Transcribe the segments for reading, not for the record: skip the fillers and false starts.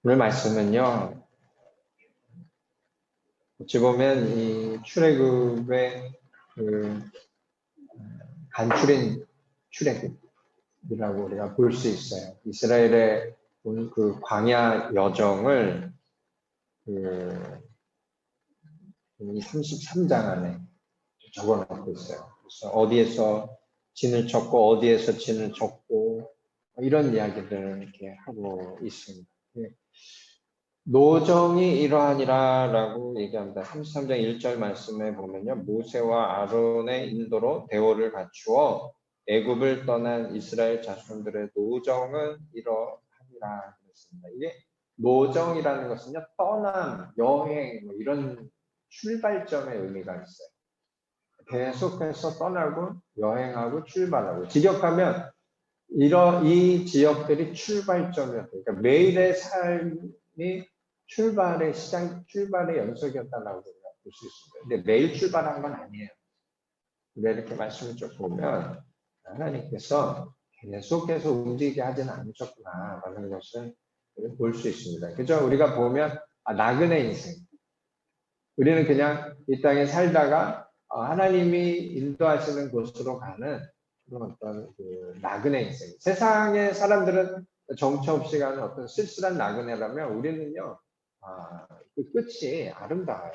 오늘 말씀은요, 어찌 보면 이 출애굽의 그 간추린 출애굽이라고 우리가 볼 수 있어요. 이스라엘의 그 광야 여정을 이 33장 안에 적어놓고 있어요. 그래서 어디에서 진을 쳤고 어디에서 진을 쳤고 이런 이야기들을 이렇게 하고 있습니다. 노정이 이러하니라라고 얘기합니다. 33장 1절 말씀에 보면요. 모세와 아론의 인도로 대오를 갖추어 애굽을 떠난 이스라엘 자손들의 노정은 이러하니라 그랬습니다. 이게 노정이라는 것은요. 떠남, 여행 뭐 이런 출발점의 의미가 있어요. 계속해서 떠나고 여행하고 출발하고 직역하면 이 지역들이 출발점이었다. 그러니까 매일의 삶이 출발의 연속이었다라고 볼 수 있습니다. 근데 매일 출발한 건 아니에요. 근데 이렇게 말씀을 좀 보면 하나님께서 계속해서 움직이게 하지는 않으셨구나 라는 것을 볼 수 있습니다. 그죠? 우리가 보면 나그네 인생. 우리는 그냥 이 땅에 살다가 하나님이 인도하시는 곳으로 가는 그런 어떤 그 나그네 인생. 세상의 사람들은 정처 없이 가는 어떤 쓸쓸한 나그네라면 우리는요, 그 끝이 아름다워요.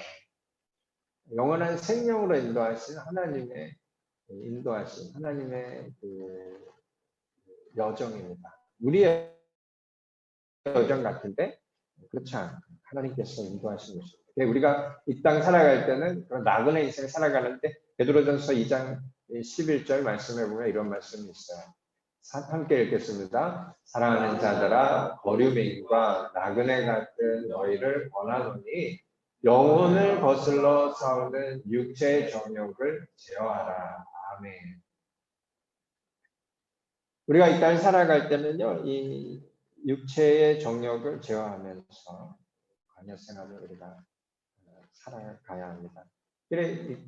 영원한 생명으로 인도하신 하나님의 그 여정입니다. 우리의 여정 같은데 그렇지 않아요. 하나님께서 인도하신 것입니다. 우리가 이 땅 살아갈 때는 그런 나그네 인생 살아가는데 베드로전서 2장 11절 말씀해 보면 이런 말씀이 있어요. 함께 읽겠습니다. 사랑하는 자들아 거류민과 나그네 같은 너희를 권하노니 영혼을 거슬러 싸우는 육체의 정욕을 제어하라. 아멘. 우리가 이 땅 살아갈 때는요, 이 육체의 정욕을 제어하면서 광야 생활을 우리가 살아가야 합니다. 그래,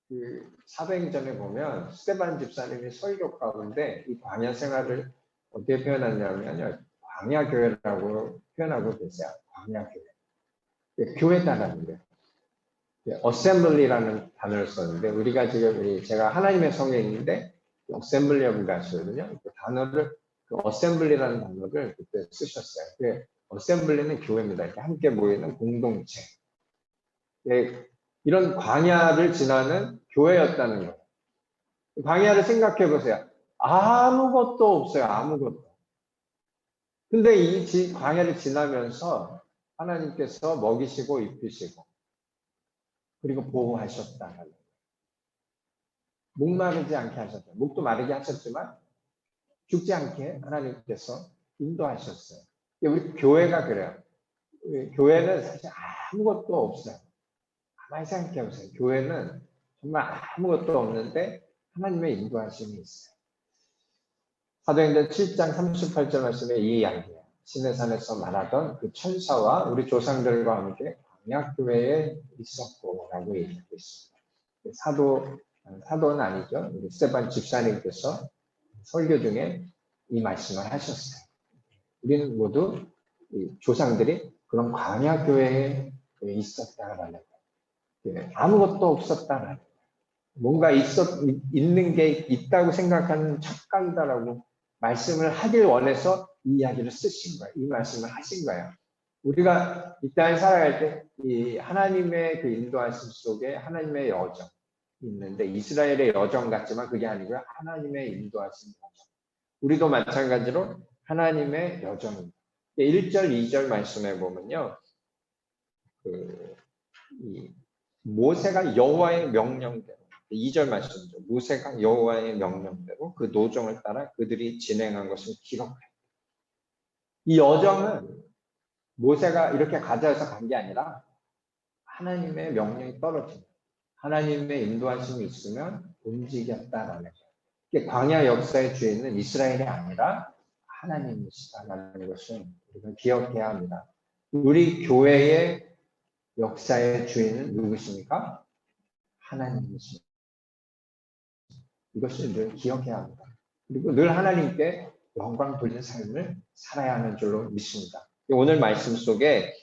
그 사도행전에 보면 스데반 집사님이 설교 가운데 이 광야 생활을 어떻게 표현하냐면요, 광야 교회라고 표현하고 계세요. 광야 교회. 교회다라는 거예요. 어셈블리라는 단어를 썼는데 우리가 지금 제가 하나님의 성에 있는데 어셈블리 오브 갓이거든요. 그 단어를 그 어셈블리라는 단어를 그때 쓰셨어요. 그 어셈블리는 교회입니다. 이렇게 함께 모이는 공동체. 이런 광야를 지나는 교회였다는 거예요. 광야를 생각해 보세요. 아무것도 없어요. 아무것도. 근데 이 광야를 지나면서 하나님께서 먹이시고 입히시고 그리고 보호하셨다는 거예요. 목 마르지 않게 하셨다. 목도 마르게 하셨지만 죽지 않게 하나님께서 인도하셨어요. 우리 교회가 그래요. 교회는 사실 아무것도 없어요. 가만히 생각해 보세요. 교회는 정말 아무것도 없는데 하나님의 인도하심이 있어요. 사도행전 7장 38절 말씀에 이 이야기예요. 시내산에서 말하던 그 천사와 우리 조상들과 함께 광야교회에 있었고 라고 얘기하고 있습니다. 사도는 아니죠. 우리 스테반 집사님께서 설교 중에 이 말씀을 하셨어요. 우리는 모두 조상들이 그런 광야교회에 있었다라는 거예요. 아무것도 없었다라는 거예요. 뭔가 있는 게 있다고 생각하는 착각이다라고 말씀을 하길 원해서 이 이야기를 쓰신 거예요. 이 말씀을 하신 거예요. 우리가 이 땅에 살아갈 때 이 하나님의 그 인도하심 속에 하나님의 여정 있는데 이스라엘의 여정 같지만 그게 아니고요. 하나님의 인도하심 여정. 우리도 마찬가지로 하나님의 여정입니다. 1절, 2절 말씀에 보면요. 모세가 여호와의 명령대로 2절 말씀이죠. 모세가 여호와의 명령대로 그 노정을 따라 그들이 진행한 것을 기록해요. 이 여정은 모세가 이렇게 가자 해서 간 게 아니라 하나님의 명령이 떨어집니다. 하나님의 인도하심이 있으면 움직였다라는 거예요. 이게 광야 역사의 주인은 이스라엘이 아니라 하나님이시다라는 것을 우리가 기억해야 합니다. 우리 교회의 역사의 주인은 누구십니까? 하나님이십니다. 이것을 늘 기억해야 합니다. 그리고 늘 하나님께 영광 돌리는 삶을 살아야 하는 줄로 믿습니다. 오늘 말씀 속에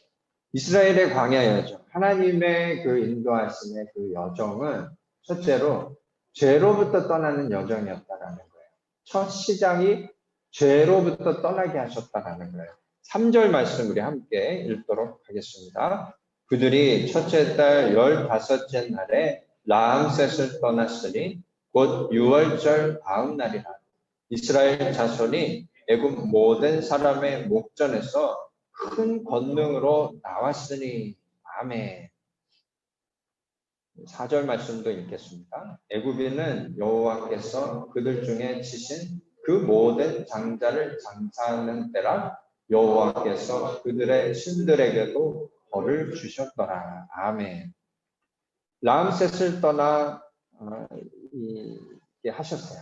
이스라엘의 광야 여정, 하나님의 그 인도하심의 그 여정은 첫째로 죄로부터 떠나는 여정이었다라는 거예요. 첫 시작이 죄로부터 떠나게 하셨다라는 거예요. 3절 말씀 우리 함께 읽도록 하겠습니다. 그들이 첫째 달 15째 날에 라암셋을 떠났으니 곧 6월절 다음 날이라. 이스라엘 자손이 애굽 모든 사람의 목전에서 큰 권능으로 나왔으니. 아멘. 4절 말씀도 읽겠습니다. 애굽인은 여호와께서 그들 중에 치신 그 모든 장자를 장사하는 때라. 여호와께서 그들의 신들에게도 벌을 주셨더라. 아멘. 라암셋을 떠나 이게 하셨어요.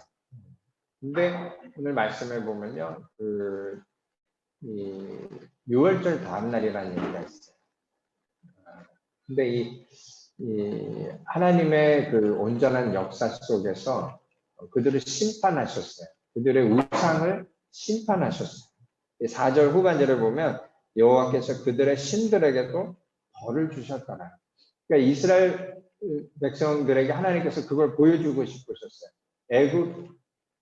근데 오늘 말씀해 보면요, 이 6월절 다음 날이라는 얘기가 있어요. 근데 이 하나님의 그 온전한 역사 속에서 그들을 심판하셨어요. 그들의 우상을 심판하셨어요. 4절 후반절을 보면 여호와께서 그들의 신들에게도 벌을 주셨더라. 그러니까 이스라엘 백성들에게 하나님께서 그걸 보여주고 싶으셨어요. 애굽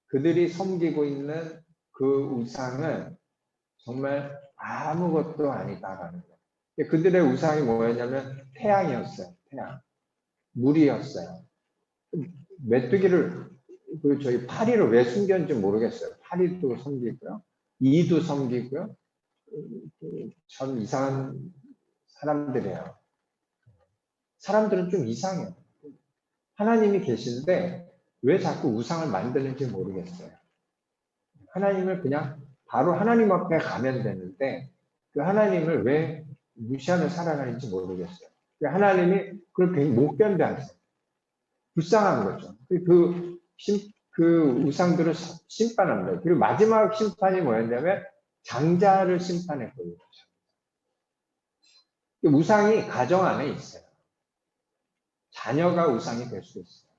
그들이 섬기고 있는 그 우상은 정말 아무것도 아니다라는 거예요. 그들의 우상이 뭐였냐면 태양이었어요. 태양. 물이었어요. 메뚜기를 저희 파리를 왜 숨겼는지 모르겠어요. 파리도 섬기고요. 이도 섬기고요. 참 이상한 사람들이에요. 사람들은 좀 이상해요. 하나님이 계신데 왜 자꾸 우상을 만드는지 모르겠어요. 하나님을 그냥 바로 하나님 앞에 가면 되는데 그 하나님을 왜 무시하며 살아가는지 모르겠어요. 하나님이 그걸 굉장히 못 견뎌하세요. 불쌍한 거죠. 그 우상들을 심판합니다. 그리고 마지막 심판이 뭐였냐면 장자를 심판했거든요. 우상이 가정 안에 있어요. 자녀가 우상이 될 수 있어요.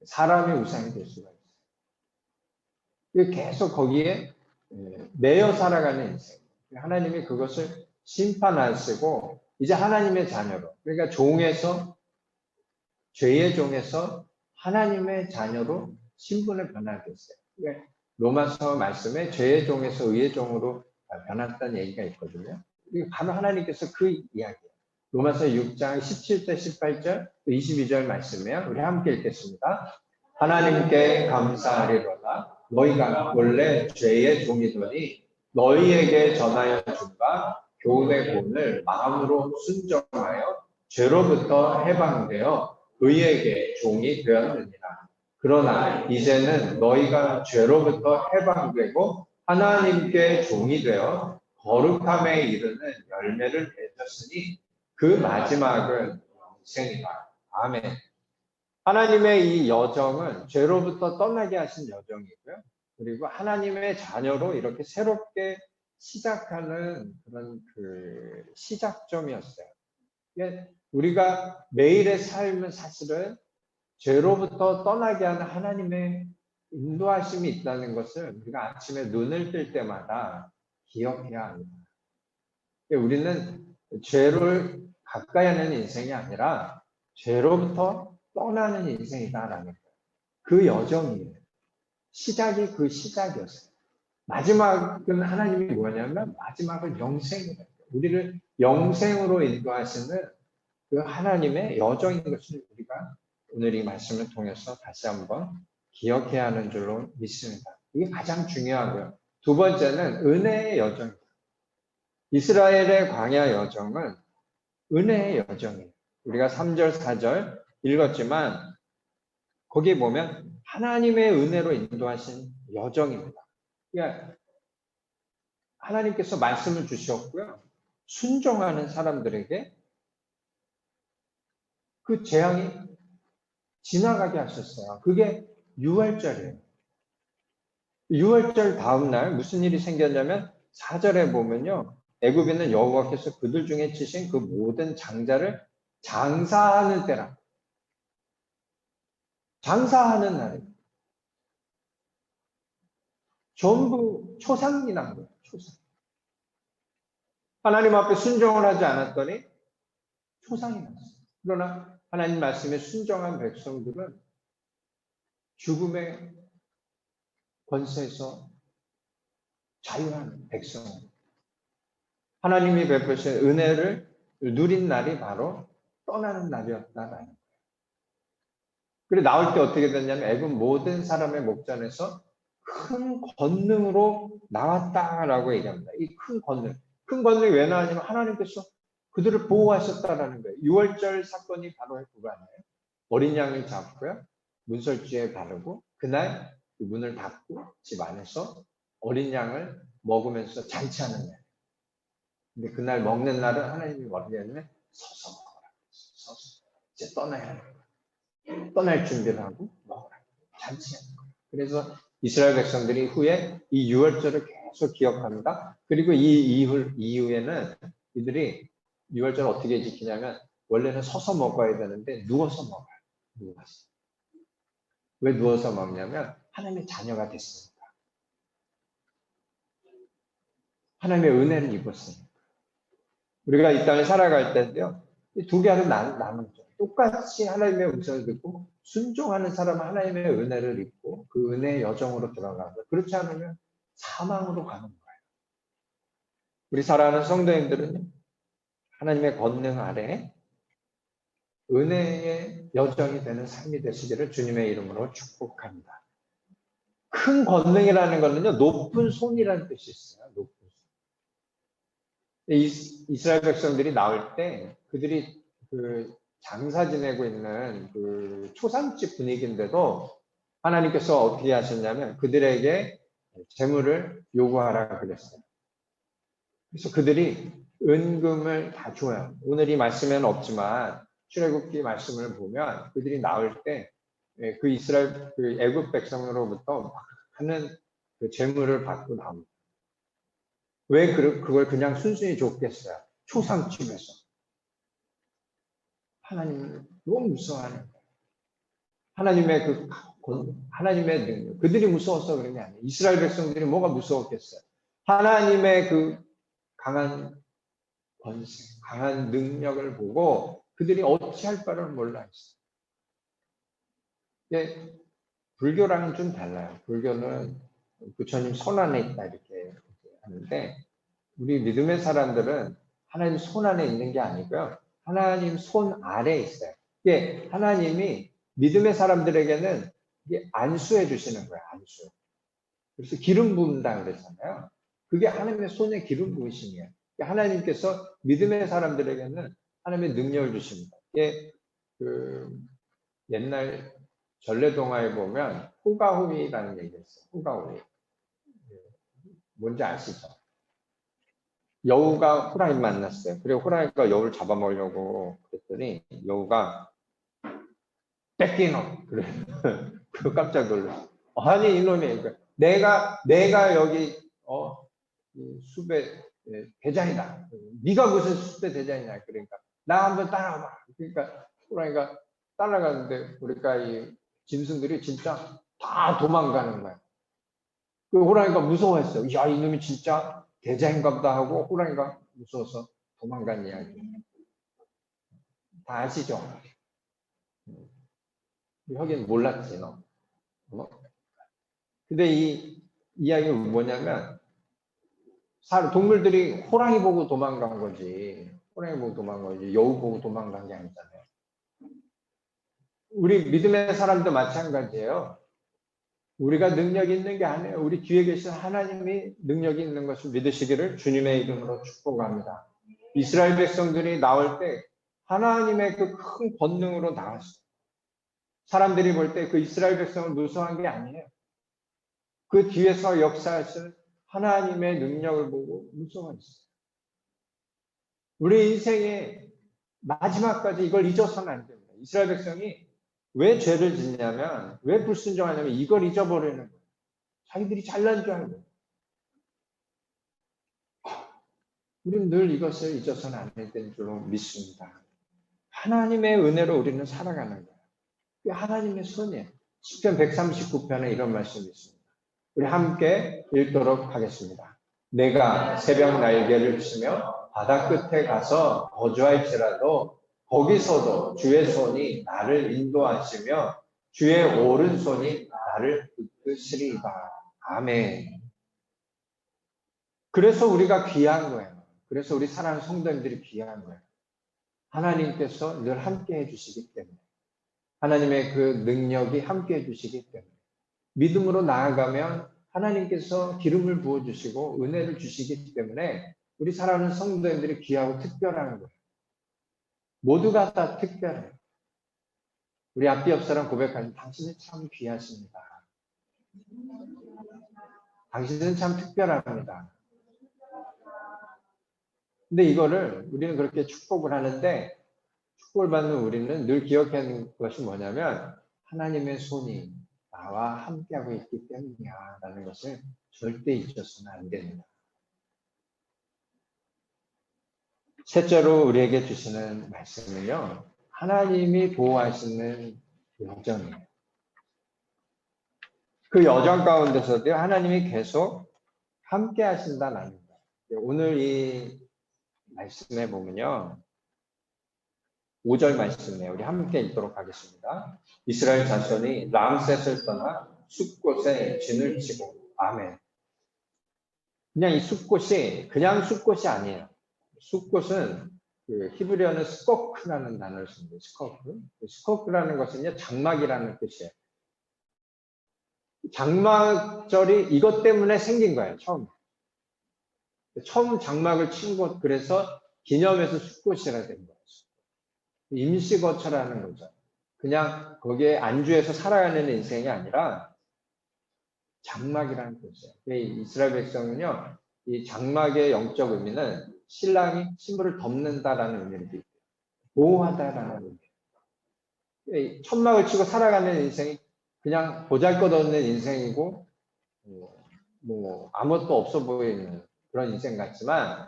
사람이 우상이 될 수가 있어요. 계속 거기에 매여 살아가는 인생. 하나님이 그것을 심판하시고 이제 하나님의 자녀로, 그러니까 종에서, 죄의 종에서 하나님의 자녀로 신분을 변하게 했어요. 로마서 말씀에 죄의 종에서 의의 종으로 변했다는 얘기가 있거든요. 바로 하나님께서 그 이야기예요. 로마서 6장 17절, 18절, 22절 말씀이에요. 우리 함께 읽겠습니다. 하나님께 감사하리로다. 너희가 원래 죄의 종이더니 너희에게 전하여 준 바 교훈의 본을 마음으로 순종하여 죄로부터 해방되어 의에게 종이 되었느니라. 그러나 이제는 너희가 죄로부터 해방되고 하나님께 종이 되어 거룩함에 이르는 열매를 맺었으니 그 마지막은 영생이다. 아멘. 하나님의 이 여정은 죄로부터 떠나게 하신 여정이고요. 그리고 하나님의 자녀로 이렇게 새롭게 시작하는 그런 그 시작점이었어요. 우리가 매일의 삶은 사실은 죄로부터 떠나게 하는 하나님의 인도하심이 있다는 것을 우리가 아침에 눈을 뜰 때마다 기억해야 합니다. 우리는 죄를 가까이 하는 인생이 아니라 죄로부터 떠나는 인생이다라는 거예요. 그 여정이에요. 시작이 그 시작이었어요. 마지막은 하나님이 뭐냐면 마지막은 영생이에요. 우리를 영생으로 인도하시는 그 하나님의 여정인 것을 우리가 오늘 이 말씀을 통해서 다시 한번 기억해야 하는 줄로 믿습니다. 이게 가장 중요하고요. 두 번째는 은혜의 여정입니다. 이스라엘의 광야 여정은 은혜의 여정이에요. 우리가 3절, 4절 읽었지만 거기에 보면 하나님의 은혜로 인도하신 여정입니다. 그러니까 하나님께서 말씀을 주셨고요. 순종하는 사람들에게 그 재앙이 지나가게 하셨어요. 그게 6월절이에요. 6월절 다음 날 무슨 일이 생겼냐면 4절에 보면요. 애굽인은 여호와께서 그들 중에 치신 그 모든 장자를 장사하는 때라. 장사하는 날이에요. 전부 초상이 난 거예요. 초상. 하나님 앞에 순종을 하지 않았더니 초상이 났어요. 그러나 하나님 말씀에 순종한 백성들은 죽음의 권세에서 자유한 백성. 하나님이 베푸신 은혜를 누린 날이 바로 떠나는 날이었다라는 거예요. 그리고 나올 때 어떻게 됐냐면 애굽 모든 사람의 목전에서 큰 권능으로 나왔다라고 얘기합니다. 이 큰 권능. 큰 권능이 왜 나왔냐면 하나님께서 그들을 보호하셨다라는 거예요. 6월절 사건이 바로 그거 아니에요? 어린 양을 잡고요. 문설주에 바르고 그날 그 문을 닫고 집 안에서 어린 양을 먹으면서 잔치하는 날. 근데 그날 먹는 날은 하나님이 뭐라고 하냐면 서서 먹어라. 서서. 이제 떠나야 하는 거예요. 떠날 준비를 하고 먹어라. 잔치하는 거예요. 그래서 이스라엘 백성들이 후에 이 유월절을 계속 기억합니다. 그리고 이 이후에는 이들이 유월절을 어떻게 지키냐면 원래는 서서 먹어야 되는데 누워서 먹어요. 누워서. 왜 누워서 먹냐면 하나님의 자녀가 됐으니까. 하나님의 은혜를 입었으니까. 우리가 이 땅에 살아갈 때도요. 이 두 개로 나누죠. 똑같이 하나님의 음성을 듣고 순종하는 사람은 하나님의 은혜를 입고 그 은혜의 여정으로 들어가고 그렇지 않으면 사망으로 가는 거예요. 우리 사랑하는 성도님들은 하나님의 권능 아래 은혜의 여정이 되는 삶이 되시기를 주님의 이름으로 축복합니다. 큰 권능이라는 것은요, 높은 손이라는 뜻이 있어요. 높은 손. 이스라엘 백성들이 나올 때 그들이 그 장사 지내고 있는 그 초상집 분위기인데도 하나님께서 어떻게 하셨냐면 그들에게 재물을 요구하라 그랬어요. 그래서 그들이 은금을 다 줘요. 오늘 이 말씀에는 없지만 출애굽기 말씀을 보면 그들이 나올 때 그 이스라엘 그 애굽 백성으로부터 많은 그 재물을 받고 나옵니다. 왜 그걸 그냥 순순히 줬겠어요? 초상집에서. 하나님을 너무 무서워하는 거예요. 하나님의 능력. 그들이 무서워서 그런 게 아니에요. 이스라엘 백성들이 뭐가 무서웠겠어요? 하나님의 그 강한 권세, 강한 능력을 보고 그들이 어찌 할 바를 몰라 했어요. 이게 불교랑은 좀 달라요. 불교는 부처님 손 안에 있다 이렇게 하는데 우리 믿음의 사람들은 하나님 손 안에 있는 게 아니고요. 하나님 손 아래에 있어요. 이게 하나님이 믿음의 사람들에게는 이게 안수해 주시는 거예요. 안수. 그래서 기름 부은다 그랬잖아요. 그게 하나님의 손에 기름 부으심이에요. 하나님께서 믿음의 사람들에게는 하나님의 능력을 주십니다. 이게 그 옛날 전래동화에 보면 호가호위라는 얘기가 있어요. 호가호위. 뭔지 아시죠? 여우가 호랑이 만났어요. 그리고 호랑이가 여우를 잡아먹으려고 그랬더니 여우가 뺏기노. 그래. 그 깜짝 놀랐어. 아니 이놈이 내가 여기 이 숲의 대장이다. 네가 무슨 숲의 대장이냐. 그러니까 나 한번 따라와봐. 그러니까 호랑이가 따라가는데 우리가 이 짐승들이 진짜 다 도망가는 거야. 그 호랑이가 무서워했어요. 야 이놈이 진짜 대장인가 보다 하고 호랑이가 무서워서 도망간 이야기. 다 아시죠? 하긴 몰랐지 너. 근데 이 이야기는 뭐냐면 동물들이 호랑이 보고 도망간 거지. 호랑이 보고 도망간 거지. 여우 보고 도망간 게 아니잖아요. 우리 믿음의 사람도 마찬가지예요. 우리가 능력이 있는 게 아니에요. 우리 뒤에 계신 하나님이 능력이 있는 것을 믿으시기를 주님의 이름으로 축복합니다. 이스라엘 백성들이 나올 때 하나님의 그 큰 권능으로 나왔어요. 사람들이 볼 때 그 이스라엘 백성을 무서워한 게 아니에요. 그 뒤에서 역사하시는 하나님의 능력을 보고 무서워했어요. 우리 인생의 마지막까지 이걸 잊어서는 안 됩니다. 이스라엘 백성이 왜 죄를 짓냐면, 왜 불순종하냐면 이걸 잊어버리는 거예요. 자기들이 잘난 줄 알고. 우리는 늘 이것을 잊어서는 안 되는 줄로 믿습니다. 하나님의 은혜로 우리는 살아가는 거예요. 그게 하나님의 손이에요. 시편 139편에 이런 말씀이 있습니다. 우리 함께 읽도록 하겠습니다. 내가 새벽 날개를 치며 바다 끝에 가서 거주할지라도 거기서도 주의 손이 나를 인도하시며 주의 오른손이 나를 이끄시리이다. 아멘. 그래서 우리가 귀한 거예요. 그래서 우리 사랑하는 성도님들이 귀한 거예요. 하나님께서 늘 함께 해주시기 때문에. 하나님의 그 능력이 함께 해주시기 때문에. 믿음으로 나아가면 하나님께서 기름을 부어주시고 은혜를 주시기 때문에 우리 사랑하는 성도님들이 귀하고 특별한 거예요. 모두가 다 특별해요. 우리 앞뒤 옆 사람 고백하는 당신은 참 귀하십니다. 당신은 참 특별합니다. 근데 이거를 우리는 그렇게 축복을 하는데 축복을 받는 우리는 늘 기억해야 하는 것이 뭐냐면 하나님의 손이 나와 함께하고 있기 때문이야 라는 것을 절대 잊어서는 안 됩니다. 셋째로 우리에게 주시는 말씀은요. 하나님이 보호하시는 여정이에요. 그 여정 가운데서도 하나님이 계속 함께 하신다는 거예요. 오늘 이 말씀에 보면요. 5절 말씀에 우리 함께 읽도록 하겠습니다. 이스라엘 자손이 람셋을 떠나 숲곳에 진을 치고 아멘. 그냥 이 숲곳이 그냥 숲곳이 아니에요. 숲곳은 그 히브리어는 스코크라는 단어를 씁니다. 스코크. 스코크라는 것은요 장막이라는 뜻이에요. 장막절이 이것 때문에 생긴 거예요. 처음 장막을 친 곳 그래서 기념해서 숲곳이라 된 거예요. 임시거처라는 거죠. 그냥 거기에 안주해서 살아가는 인생이 아니라 장막이라는 뜻이에요. 이스라엘 백성은요, 이 장막의 영적 의미는 신랑이 신부를 덮는다라는 의미를 있대요. 보호하다라는 의미. 천막을 치고 살아가는 인생이 그냥 보잘것없는 인생이고, 뭐 아무것도 없어 보이는 그런 인생 같지만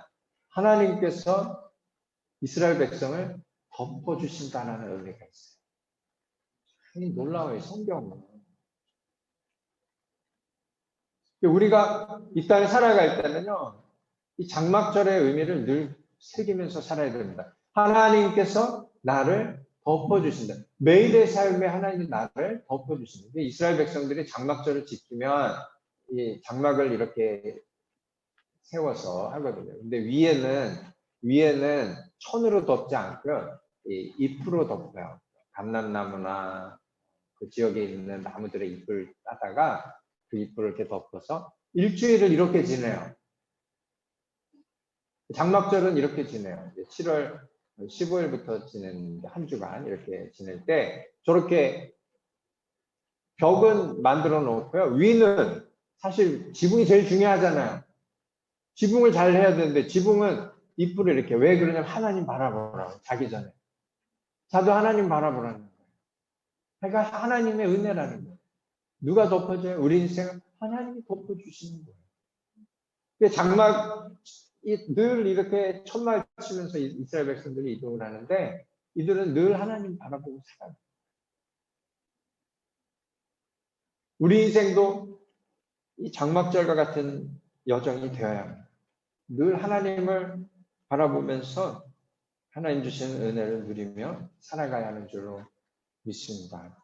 하나님께서 이스라엘 백성을 덮어주신다는 의미가 있어요. 이 놀라워요, 성경은. 우리가 이 땅에 살아갈 때는요, 이 장막절의 의미를 늘 새기면서 살아야 됩니다. 하나님께서 나를 덮어주신다. 매일의 삶에 하나님이 나를 덮어주신다. 이스라엘 백성들이 장막절을 지키면 이 장막을 이렇게 세워서 하거든요. 근데 위에는 천으로 덮지 않고요, 이 잎으로 덮어요. 감람나무나 그 지역에 있는 나무들의 잎을 따다가 그 잎을 이렇게 덮어서 일주일을 이렇게 지내요. 장막절은 이렇게 지내요. 7월 15일부터 지내는 한 주간 이렇게 지낼 때 저렇게 벽은 만들어 놓고요. 위는 사실 지붕이 제일 중요하잖아요. 지붕을 잘 해야 되는데 지붕은 잎으로 이렇게 왜 그러냐면 하나님 바라보라고 자기 전에. 자도 하나님 바라보라는 거예요. 그러니까 하나님의 은혜라는 거예요. 누가 덮어줘요? 우리 인생은 하나님이 덮어주시는 거예요. 장막 늘 이렇게 천막 치면서 이스라엘 백성들이 이동을 하는데 이들은 늘 하나님 바라보고 살아요. 우리 인생도 이 장막절과 같은 여정이 되어야 합니다. 늘 하나님을 바라보면서 하나님 주시는 은혜를 누리며 살아가야 하는 줄로 믿습니다.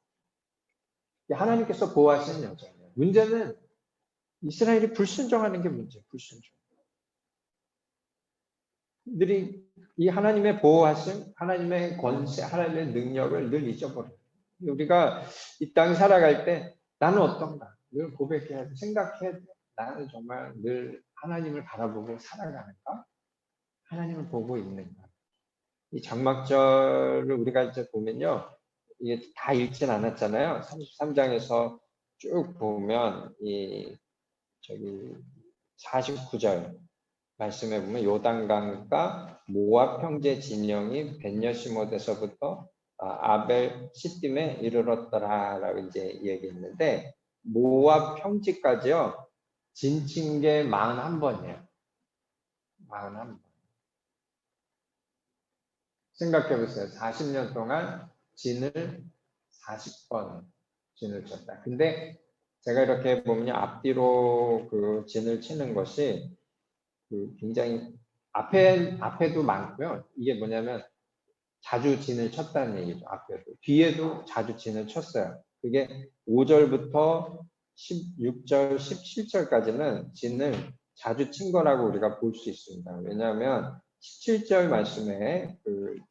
하나님께서 보호하시는 여정이에요. 문제는 이스라엘이 불순종하는 게 문제예요. 불순종. 들이 이 하나님의 보호하심, 하나님의 권세, 하나님의 능력을 늘 잊어버려요. 우리가 이 땅 살아갈 때 나는 어떤가 늘 고백해야 돼, 생각해야 돼. 나는 정말 늘 하나님을 바라보고 살아가는가? 하나님을 보고 있는가? 이 장막절을 우리가 이제 보면요, 이게 다 읽진 않았잖아요. 33장에서 쭉 보면 이 저기 49절 말씀해 보면 요단강과 모압 형제 진영이 벳여시못에서부터 아벨 시딤에 이르렀더라라고 이제 얘기했는데 모압 평지까지요 진친 게 41번이에요. 41번. 생각해 보세요. 40년 동안 진을 40번 진을 쳤다. 근데 제가 이렇게 보면 앞뒤로 그 진을 치는 것이 굉장히 앞에도 많고요. 이게 뭐냐면 자주 진을 쳤다는 얘기죠. 앞에도. 뒤에도 자주 진을 쳤어요. 그게 5절부터 16절, 17절까지는 진을 자주 친 거라고 우리가 볼 수 있습니다. 왜냐하면 17절 말씀에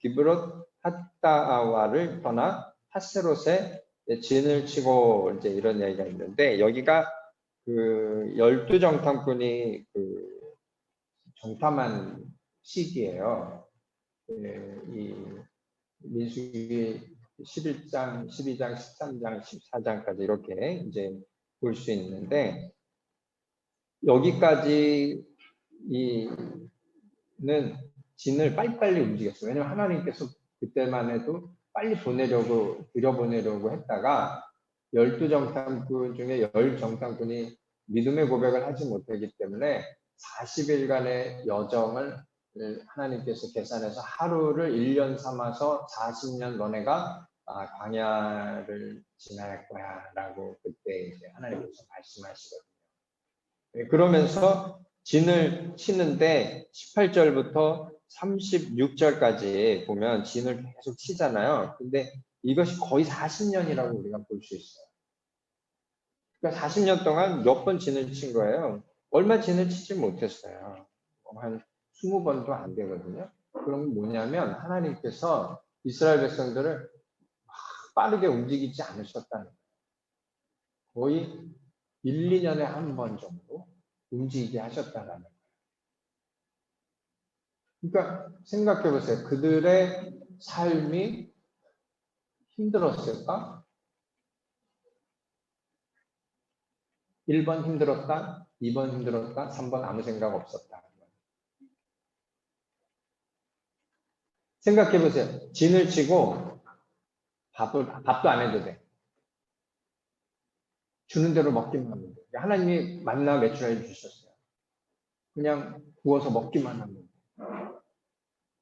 기브롯 핫다아와를 떠나 하세롯에 진을 치고 이제 이런 얘기가 있는데, 여기가 12정탐꾼이 정탐한 시기예요. 이 민수기 11장, 12장, 13장, 14장까지 이렇게 이제 볼 수 있는데, 여기까지는 진을 빨리빨리 움직였어요. 왜냐하면 하나님께서 그때만 해도 빨리 들여보내려고 했다가 12정탐꾼 중에 10정탐꾼이 믿음의 고백을 하지 못하기 때문에 40일간의 여정을 하나님께서 계산해서 하루를 1년 삼아서 40년 너네가 광야를 지날 거야 라고 그때 이제 하나님께서 말씀하시거든요. 그러면서 진을 치는데 18절부터 36절까지 보면 진을 계속 치잖아요. 근데 이것이 거의 40년이라고 우리가 볼 수 있어요. 그러니까 40년 동안 몇 번 진을 친 거예요. 얼마 진을 치지 못했어요. 한 20번도 안 되거든요. 그럼 뭐냐면 하나님께서 이스라엘 백성들을 빠르게 움직이지 않으셨다는 거예요. 거의 1, 2년에 한 번 정도 움직이게 하셨다는 거예요. 그러니까 생각해 보세요. 그들의 삶이 힘들었을까? 1번 힘들었다, 2번 힘들었다, 3번 아무 생각 없었다. 생각해 보세요. 진을 치고 밥도 안 해도 돼. 주는 대로 먹기만 하면 돼. 하나님이 만나 메추라를 주셨어요. 그냥 구워서 먹기만 하면 돼.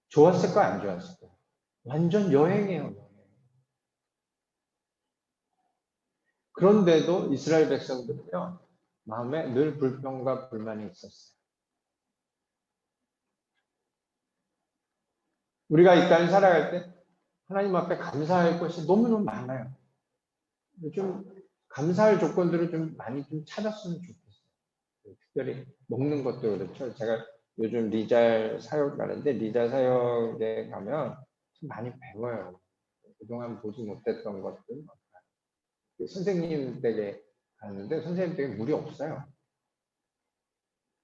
좋았을까, 안 좋았을까? 완전 여행이에요, 여행. 그런데도 이스라엘 백성들은요, 마음에 늘 불평과 불만이 있었어요. 우리가 이 땅을 살아갈 때 하나님 앞에 감사할 것이 너무너무 많아요. 좀 감사할 조건들을 좀 많이 좀 찾았으면 좋겠어요. 특별히 먹는 것도 그렇죠. 제가 요즘 리잘 사역 가는데 리잘 사역에 가면 좀 많이 배워요. 그동안 보지 못했던 것들. 선생님 댁에 가는데 선생님 댁에 물이 없어요.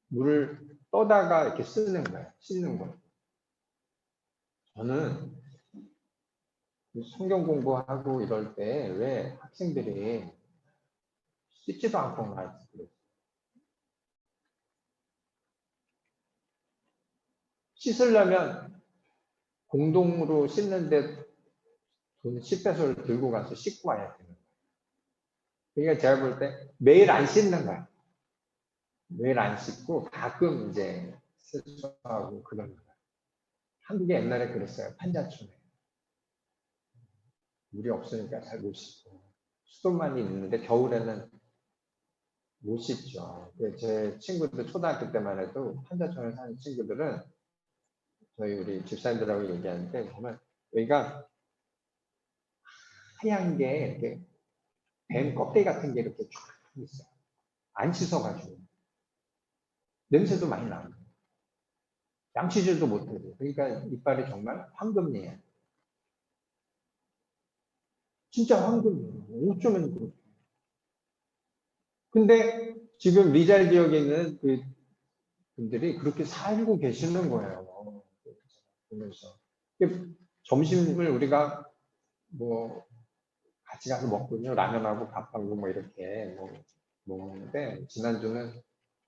물을 떠다가 이렇게 쓰는 거예요. 씻는 거예요. 저는 성경 공부하고 이럴 때 왜 학생들이 씻지도 않고 말지? 씻으려면 공동으로 씻는데 돈 10배소를 들고 가서 씻고 와야 되는 거예요. 그러니까 제가 볼 때 매일 안 씻는 거야. 매일 안 씻고 가끔 이제 세수하고 그런 거야. 한국에 옛날에 그랬어요. 판자촌에. 물이 없으니까 잘 못 씻고. 수도만이 있는데 겨울에는 못 씻죠. 제 친구들 초등학교 때만 해도 판자촌에 사는 친구들은 저희 우리 집사님들하고 얘기하는데 정말 여기가 하얀 게 이렇게 뱀 껍데기 같은 게 이렇게 쫙 있어요. 안 씻어가지고. 냄새도 많이 나고. 양치질도 못하고. 그러니까 이빨이 정말 황금이에요. 진짜 황금이에요. 어쩌면 그렇게. 근데 지금 리잘 지역에 있는 그 분들이 그렇게 살고 계시는 거예요. 그래서 점심을 우리가 뭐 같이 가서 먹거든요. 라면하고 밥하고 뭐 이렇게 먹는데 지난주는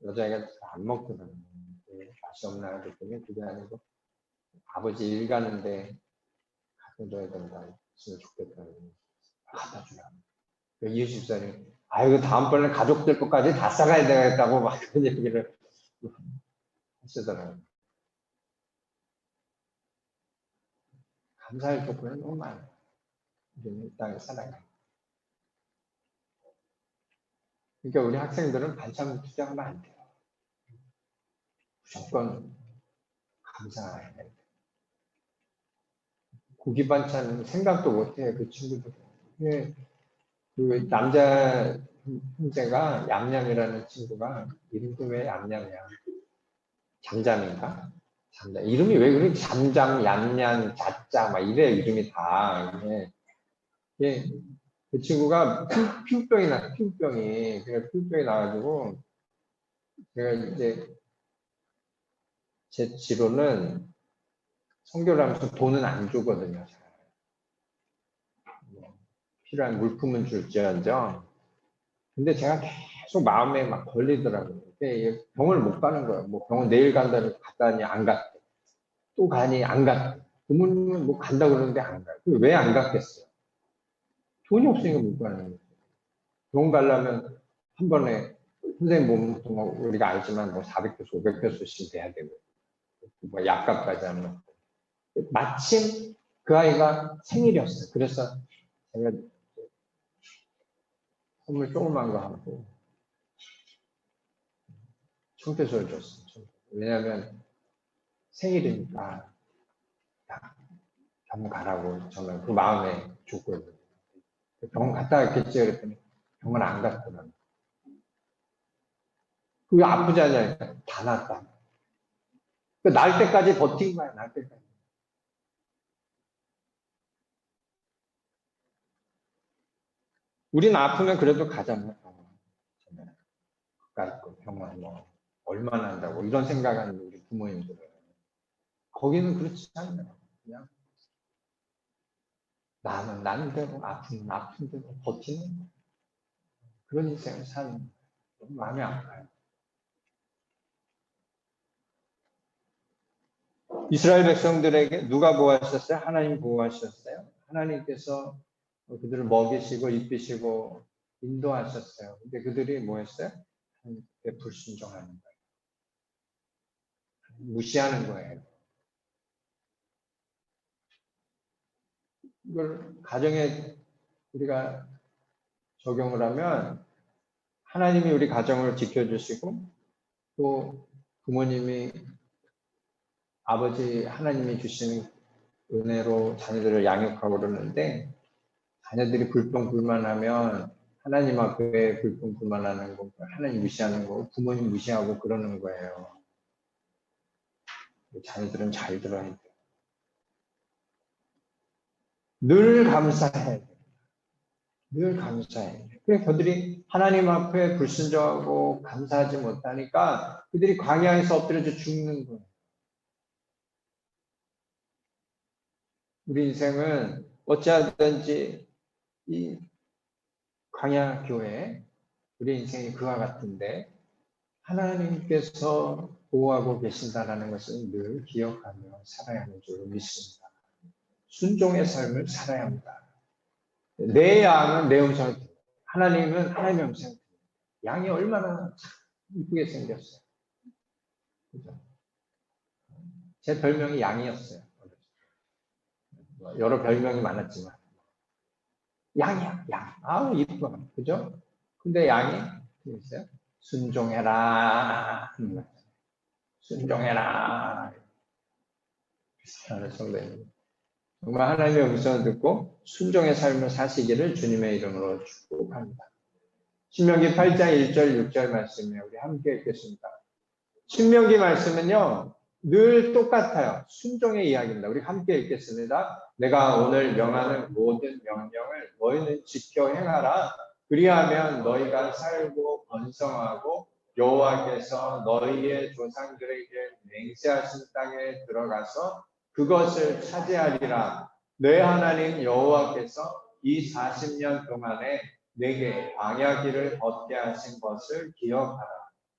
여자애가 안 먹거든요. 맛이 없나 그랬더니 그게 아니고 아버지 일 가는데 갖다 줘야 된다. 있으면 좋겠다. 갖다 주라. 이웃집사님, 아이고 다음번에 가족들 것까지 다 싸가야 되겠다고 막 그런 얘기를 하시더라고요. 감사할 조건은 너무 많아요. 우리는 이 땅에 살아가요. 그러니까 우리 학생들은 반찬 투자하면 안 돼요. 무조건 감사해야 돼. 고기 반찬 생각도 못해, 그 친구들. 그 남자 형제가 얌얌이라는 친구가 이름도 왜 얌얌이야? 잠잠인가? 잠잠. 이름이 왜 그래? 잠잠, 얌얌, 자짜, 막 이래, 이름이 다. 이게 그 친구가 피부병이 나, 피부병이. 그래, 피부병이 나가지고, 제가 이제 제 지로는 선교를 하면서 돈은 안 주거든요. 뭐, 필요한 물품은 줄지언정. 근데 제가 계속 마음에 막 걸리더라고요. 병을 못 가는 거예요. 뭐 병원 내일 간다고 갔다니 안 갔대. 또 가니 안 갔대. 부모님은 뭐 간다 그러는데 안 가요. 왜 안 갔겠어요? 돈이 없으니까 못 가는 거예요. 병원 가려면 한 번에 선생님 몸 우리가 알지만 뭐 400페소, 500페소씩 돼야 되고 뭐 약값까지 하면 마침 그 아이가 생일이었어요. 그래서 제가 선물 조그만 거 하고 청태소를 줬어요. 왜냐하면 생일이니까 병원 가라고 저는 그 마음에 줬거든요. 병원 갔다 왔겠지 그랬더니 병원 안 갔더라고요. 그게 아프지 않냐니까 다 낫다. 날 때까지 버틴 거야, 날 때까지. 우리는 아프면 그래도 가잖아요. 가까이 거 병원 뭐 얼마나 한다고 이런 생각하는 우리 부모님들은 거기는 그렇지 않아요. 그냥 나는 대로 아픈 대로 버티는 거. 그런 인생을 사는 너무 마음이 아파요. 이스라엘 백성들에게 누가 보호하셨어요? 하나님 보호하셨어요? 하나님께서 그들을 먹이시고 입히시고 인도하셨어요. 근데 그들이 뭐 했어요? 하나님께 불순종하는 거예요. 무시하는 거예요. 이걸 가정에 우리가 적용을 하면 하나님이 우리 가정을 지켜주시고 또 부모님이 아버지 하나님이 주시는 은혜로 자녀들을 양육하고 그러는데 자녀들이 불평불만하면 하나님 앞에 불평불만하는 거, 하나님 무시하는 거, 부모님 무시하고 그러는 거예요. 자녀들은 잘 들어야 돼요. 늘 감사해. 늘 감사해. 그래서 그들이 하나님 앞에 불순종하고 감사하지 못하니까 그들이 광야에서 엎드려져 죽는 거예요. 우리 인생은 어찌하든지 이 광야 교회, 우리 인생이 그와 같은데 하나님께서 보호하고 계신다는 것을 늘 기억하며 살아야 하는 줄 믿습니다. 순종의 삶을 살아야 합니다. 내 양은 내 음성을 듣고 하나님은 하나님의 음성을 듣고 양이 얼마나 이쁘게 생겼어요. 그죠? 제 별명이 양이었어요. 여러 별명이 많았지만 양이야, 양. 아우 이쁘다. 그죠? 근데 양이 있어요? 순종해라. 순종해라. 성도님. 정말 하나님의 음성을 듣고 순종의 삶을 사시기를 주님의 이름으로 축복합니다. 신명기 8장 1절 6절 말씀에 우리 함께 읽겠습니다. 신명기 말씀은요 늘 똑같아요. 순종의 이야기입니다. 우리 함께 읽겠습니다. 내가 오늘 명하는 모든 명령을 너희는 지켜 행하라. 그리하면 너희가 살고 번성하고 여호와께서 너희의 조상들에게 맹세하신 땅에 들어가서 그것을 차지하리라. 내 하나님 여호와께서 이 40년 동안에 내게 광야길을 걷게 하신 것을 기억하라.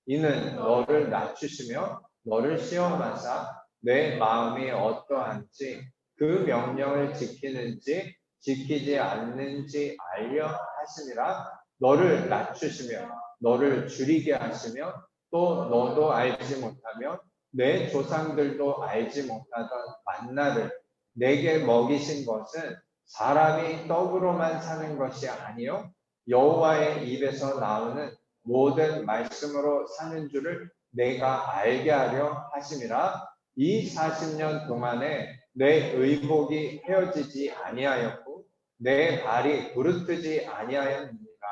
이는 너를 낮추시며 너를 시험하사 내 마음이 어떠한지 그 명령을 지키는지 지키지 않는지 알려 하시니라. 너를 낮추시며 너를 줄이게 하시며 또 너도 알지 못하며 내 조상들도 알지 못하던 만나를 내게 먹이신 것은 사람이 떡으로만 사는 것이 아니요 여호와의 입에서 나오는 모든 말씀으로 사는 줄을 내가 알게 하려 하심이라. 이 40년 동안에 내 의복이 헤어지지 아니하였고 내 발이 부르트지 아니하였느니라.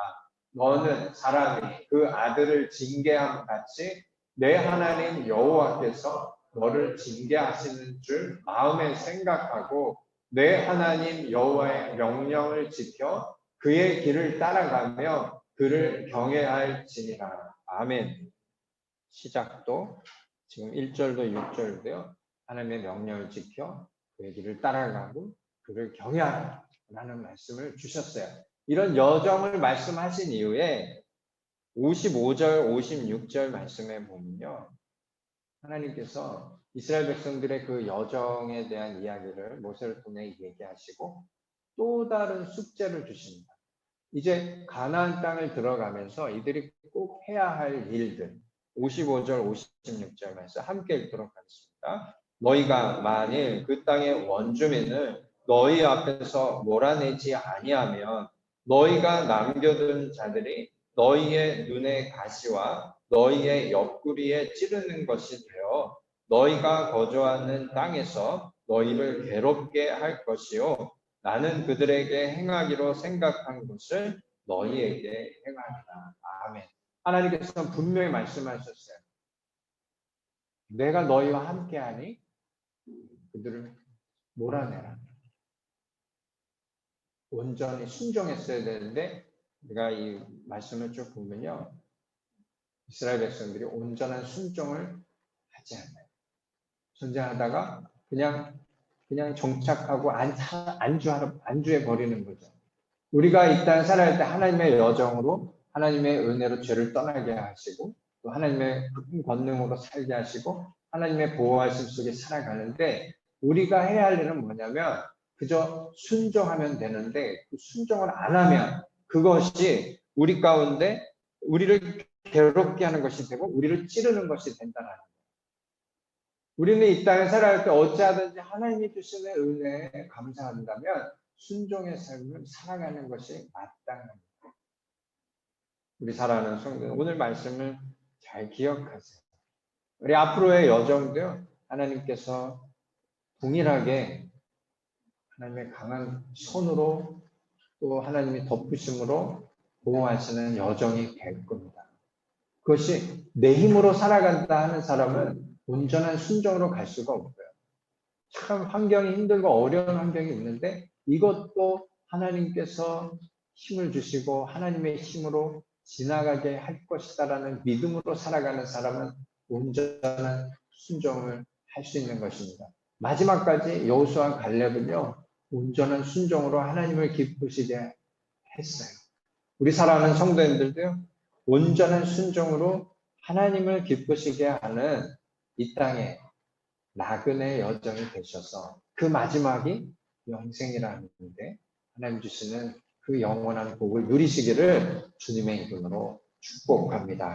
너는 사람이 그 아들을 징계함 같이 내 하나님 여호와께서 너를 징계하시는 줄 마음에 생각하고 내 하나님 여호와의 명령을 지켜 그의 길을 따라가며 그를 경외할지니라. 아멘. 시작도 지금 1절도 6절도요. 하나님의 명령을 지켜 그의 길을 따라가고 그를 경외하라는 말씀을 주셨어요. 이런 여정을 말씀하신 이후에 55절, 56절 말씀에 보면요. 하나님께서 이스라엘 백성들의 그 여정에 대한 이야기를 모세를 통해 얘기하시고 또 다른 숙제를 주십니다. 이제 가나안 땅을 들어가면서 이들이 꼭 해야 할 일들 55절, 56절 말씀 함께 읽도록 하겠습니다. 너희가 만일 그 땅의 원주민을 너희 앞에서 몰아내지 아니하면 너희가 남겨둔 자들이 너희의 눈의 가시와 너희의 옆구리에 찌르는 것이 되어 너희가 거주하는 땅에서 너희를 괴롭게 할 것이요 나는 그들에게 행하기로 생각한 것을 너희에게 행하리라. 아멘. 하나님께서는 분명히 말씀하셨어요. 내가 너희와 함께하니 그들을 몰아내라. 온전히 순종했어야 되는데 우리가 이 말씀을 쭉 보면요. 이스라엘 백성들이 온전한 순종을 하지 않아요. 전쟁하다가 그냥 정착하고 안주해 버리는 거죠. 우리가 이 땅 살아갈 때 하나님의 여정으로 하나님의 은혜로 죄를 떠나게 하시고 또 하나님의 큰 권능으로 살게 하시고 하나님의 보호하심 속에 살아가는데 우리가 해야 할 일은 뭐냐면 그저 순종하면 되는데 그 순종을 안 하면 그것이 우리 가운데 우리를 괴롭게 하는 것이 되고 우리를 찌르는 것이 된다는 거예요. 우리는 이 땅에 살아갈 때 어찌하든지 하나님이 주시는 은혜에 감사한다면 순종의 삶을 살아가는 것이 마땅합니다. 우리 사랑하는 성도 오늘 말씀을 잘 기억하세요. 우리 앞으로의 여정도요. 하나님께서 동일하게 하나님의 강한 손으로 또 하나님의 덮으심으로 보호하시는 여정이 될 겁니다. 그것이 내 힘으로 살아간다 하는 사람은 온전한 순종으로 갈 수가 없어요. 참 환경이 힘들고 어려운 환경이 있는데 이것도 하나님께서 힘을 주시고 하나님의 힘으로 지나가게 할 것이다라는 믿음으로 살아가는 사람은 온전한 순종을 할 수 있는 것입니다. 마지막까지 여호수아와 갈렙은요. 온전한 순종으로 하나님을 기쁘시게 했어요. 우리 사랑하는 성도님들도요. 온전한 순종으로 하나님을 기쁘시게 하는 이 땅에 나그네 여정이 되셔서 그 마지막이 영생이라는데 하나님 주시는 그 영원한 복을 누리시기를 주님의 이름으로 축복합니다.